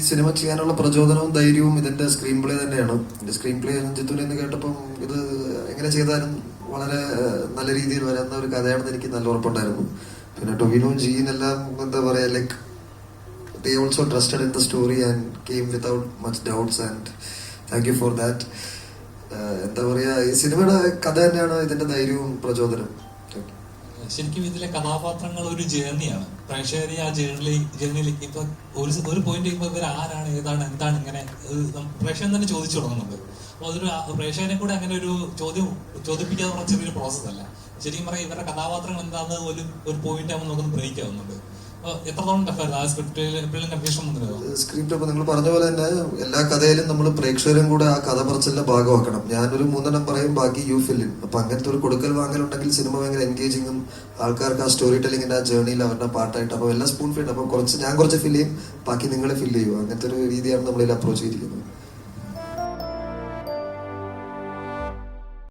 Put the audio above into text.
Cinema ചെയ്യാനുള്ള പ്രചോദനവും ധൈര്യവും ഇതിന്റെ സ്ക്രീൻ പ്ലേ തന്നെയാണ്. എന്റെ സ്ക്രീൻ പ്ലേ ജിത്തുവിനെ എന്ന് കേട്ടപ്പം ഇത് എങ്ങനെ ചെയ്താലും വളരെ നല്ല രീതിയിൽ വരുന്ന ഒരു കഥയാണെന്ന് എനിക്ക് നല്ല ഉറപ്പുണ്ടായിരുന്നു. പിന്നെ ടൊവിനോ ജീൻ എല്ലാം എന്താ പറയാ, like they also trusted in the story and came without much doubts and thank you for that. എന്താ പറയാ, ഈ സിനിമയുടെ കഥ തന്നെയാണ് ഇതിന്റെ ധൈര്യവും പ്രചോദനവും. ശരിക്കും ഇതിലെ കഥാപാത്രങ്ങൾ ഒരു ജേർണിയാണ്. പ്രേക്ഷകരെ ആ ജേർണിയിലേക്ക് ഇപ്പൊ ഒരു പോയിന്റ് കഴിയുമ്പോൾ ഇവർ ആരാണ്, ഏതാണ്, എന്താണ്, ഇങ്ങനെ പ്രേക്ഷകൻ തന്നെ ചോദിച്ചു തുടങ്ങുന്നുണ്ട്. അപ്പൊ അതൊരു പ്രേക്ഷകനെ കൂടെ അങ്ങനെ ഒരു ചോദിപ്പിക്കാതെ പറഞ്ഞ ചെറിയൊരു പ്രോസസ് അല്ല. ശരിക്കും പറയാം, ഇവരുടെ കഥാപാത്രങ്ങൾ എന്താണെന്ന് ഒരു പോയിന്റ് ആകുമ്പോൾ നമുക്കൊന്ന് ബ്രേക്ക് ആവുന്നുണ്ട്. എത്രത്തോളം ടഫായിരുന്നു ആ സ്ക്രിപ്റ്റിൽ എപ്പോഴും കൺഫ്യൂഷൻ വന്നിരുന്നു? സ്ക്രിപ്റ്റ് അപ്പൊ നിങ്ങൾ പറഞ്ഞ പോലെ തന്നെ എല്ലാ കഥയിലും നമ്മൾ പ്രേക്ഷകരും കൂടെ ആ കഥ പറച്ചിലിന്റെ ഭാഗമാക്കണം. ഞാനൊരു 3 പറയും, ബാക്കി യു ഫില്ലിൻ. അപ്പൊ അങ്ങനത്തെ ഒരു കൊടുക്കൽ വാങ്ങലുണ്ടെങ്കിൽ സിനിമ ഭയങ്കര എൻഗേജിങ്ങും ആൾക്കാർക്ക് ആ സ്റ്റോറി ടെല്ലിങ്ങിന്റെ ആ ജേർണിയിൽ അവരുടെ പാട്ടായിട്ട് അപ്പൊ എല്ലാം സ്പൂൺ ഫീഡ്. അപ്പൊ ഞാൻ കുറച്ച് ഫില്ല് ചെയ്യും, ബാക്കി നിങ്ങൾ ഫില്ല് ചെയ്യും. അങ്ങനത്തെ ഒരു രീതിയാണ് നമ്മളിൽ അപ്രോച്ച് ചെയ്തിരിക്കുന്നത്.